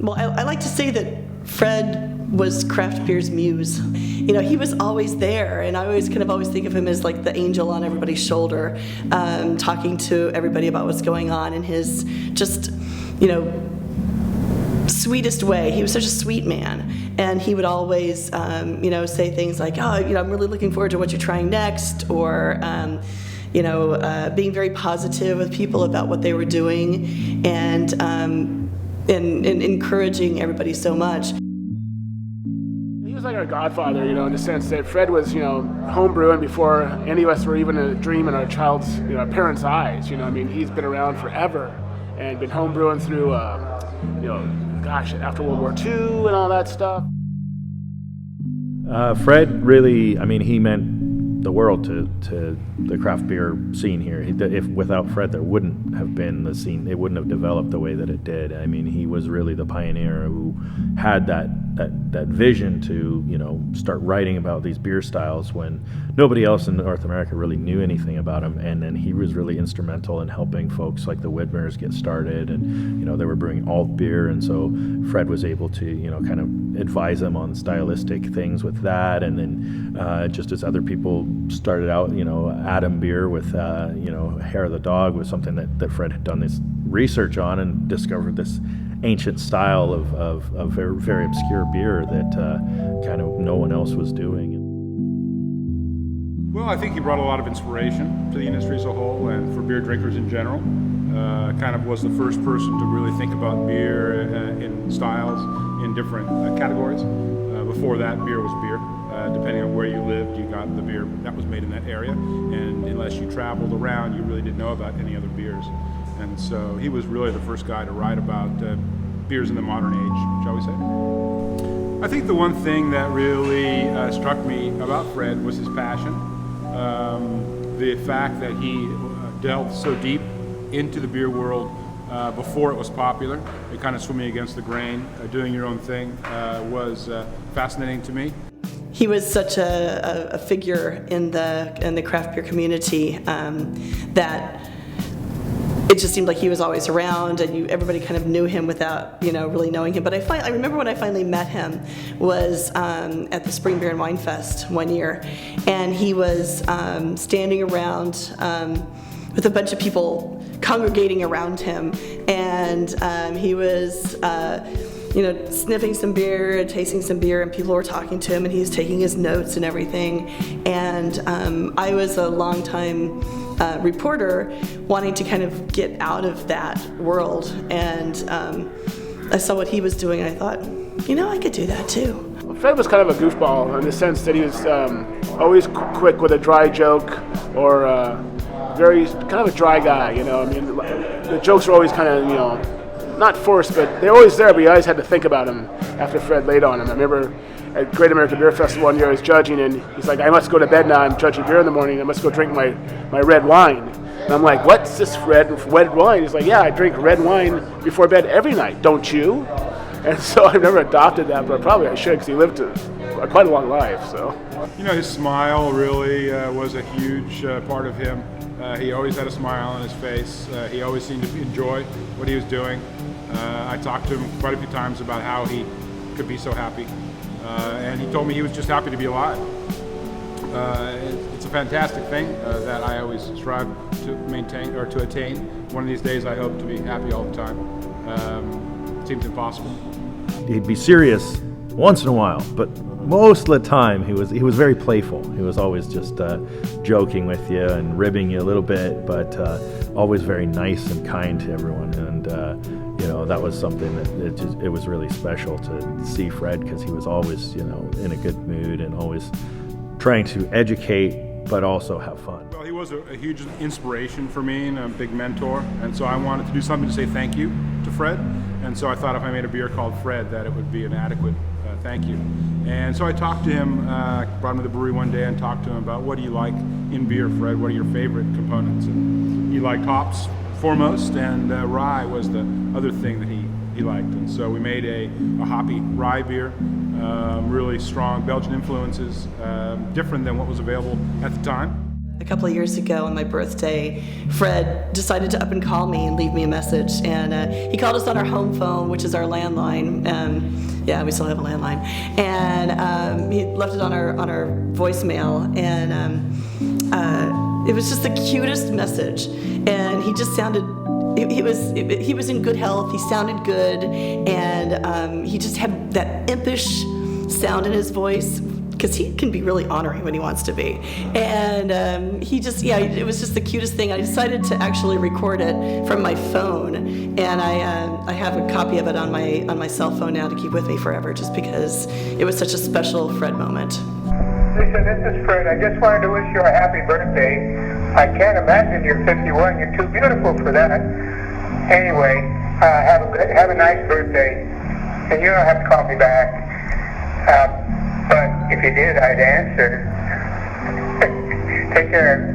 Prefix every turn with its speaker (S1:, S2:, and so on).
S1: Well, I like to say that Fred was craft beer's muse. You know, he was always there, and I always think of him as like the angel on everybody's shoulder, talking to everybody about what's going on in his just, you know, sweetest way. He was such a sweet man, and he would always, you know, say things like, "Oh, you know, I'm really looking forward to what you're trying next," or, you know, being very positive with people about what they were doing, and encouraging everybody so much.
S2: He was like our godfather, you know, in the sense that Fred was, you know, homebrewing before any of us were even a dream in our child's, you know, our parents' eyes. You know, I mean, he's been around forever and been homebrewing through, you know, gosh, after World War II and all that stuff.
S3: Fred really, I mean, he meant the world to the craft beer scene here. If without Fred, there wouldn't have been the scene. It wouldn't have developed the way that it did. I mean, he was really the pioneer who had that vision to, you know, start writing about these beer styles when nobody else in North America really knew anything about them. And then he was really instrumental in helping folks like the Widmers get started. And, you know, they were brewing alt beer, and so Fred was able to, you know, kind of advise them on stylistic things with that. And then just as other people started out, you know, Adam beer with, you know, Hair of the Dog was something that Fred had done this research on and discovered this ancient style of very, very obscure beer that kind of no one else was doing.
S4: Well, I think he brought a lot of inspiration to the industry as a whole and for beer drinkers in general. Kind of was the first person to really think about beer in styles in different categories. Before that, beer was beer. Depending on where you lived, you got the beer that was made in that area. And unless you traveled around, you really didn't know about any other beers. And so he was really the first guy to write about beers in the modern age, shall we say. I think the one thing that really struck me about Fred was his passion. The fact that he delved so deep into the beer world before it was popular, it kind of swimming against the grain, doing your own thing, was fascinating to me.
S1: He was such a figure in the craft beer community that it just seemed like he was always around, and everybody kind of knew him without, you know, really knowing him. But I remember when I finally met him was at the Spring Beer and Wine Fest one year, and he was standing around with a bunch of people congregating around him, and he was you know, sniffing some beer, tasting some beer, and people were talking to him, and he was taking his notes and everything. And I was a longtime reporter wanting to kind of get out of that world, and I saw what he was doing, and I thought, you know, I could do that too.
S2: Well, Fred was kind of a goofball in the sense that he was always quick with a dry joke, or very kind of a dry guy, you know. I mean, the jokes were always kind of, you know, not forced, but they're always there, but you always had to think about them after Fred laid on them. I remember at Great American Beer Festival one year I was judging, and he's like, I must go to bed now, I'm judging beer in the morning, I must go drink my red wine. And I'm like, what's this red wine? He's like, yeah, I drink red wine before bed every night, don't you? And so I've never adopted that, but probably I should, because he lived quite a long life. So,
S4: you know, his smile really was a huge part of him. He always had a smile on his face. He always seemed to enjoy what he was doing. I talked to him quite a few times about how he could be so happy, and he told me he was just happy to be alive. It's a fantastic thing that I always strive to maintain or to attain. One of these days I hope to be happy all the time. It seems impossible.
S3: He'd be serious once in a while, but most of the time he was very playful. He was always just joking with you and ribbing you a little bit, but always very nice and kind to everyone. And you know, that was something that it was really special to see Fred, because he was always, you know, in a good mood and always trying to educate but also have fun.
S4: Well, he was a huge inspiration for me and a big mentor, and so I wanted to do something to say thank you to Fred. And so I thought if I made a beer called Fred, that it would be an adequate thank you. And so I talked to him, brought him to the brewery one day and talked to him about, what do you like in beer, Fred? What are your favorite components? And he liked hops foremost, and rye was the other thing that he liked. And so we made a hoppy rye beer, really strong Belgian influences, different than what was available at the time.
S1: a couple of years ago on my birthday, Fred decided to up and call me and leave me a message. And he called us on our home phone, which is our landline. Yeah, we still have a landline. And he left it on our voicemail. And it was just the cutest message. And he just sounded, he was in good health. He sounded good. And he just had that impish sound in his voice, because he can be really honoring when he wants to be. And he just, yeah, it was just the cutest thing. I decided to actually record it from my phone, and I have a copy of it on my cell phone now to keep with me forever, just because it was such a special Fred moment.
S5: Lisa, this is Fred. I just wanted to wish you a happy birthday. I can't imagine you're 51. You're too beautiful for that. Anyway, have a nice birthday, and you don't have to call me back. But if you did, I'd answer. Take care.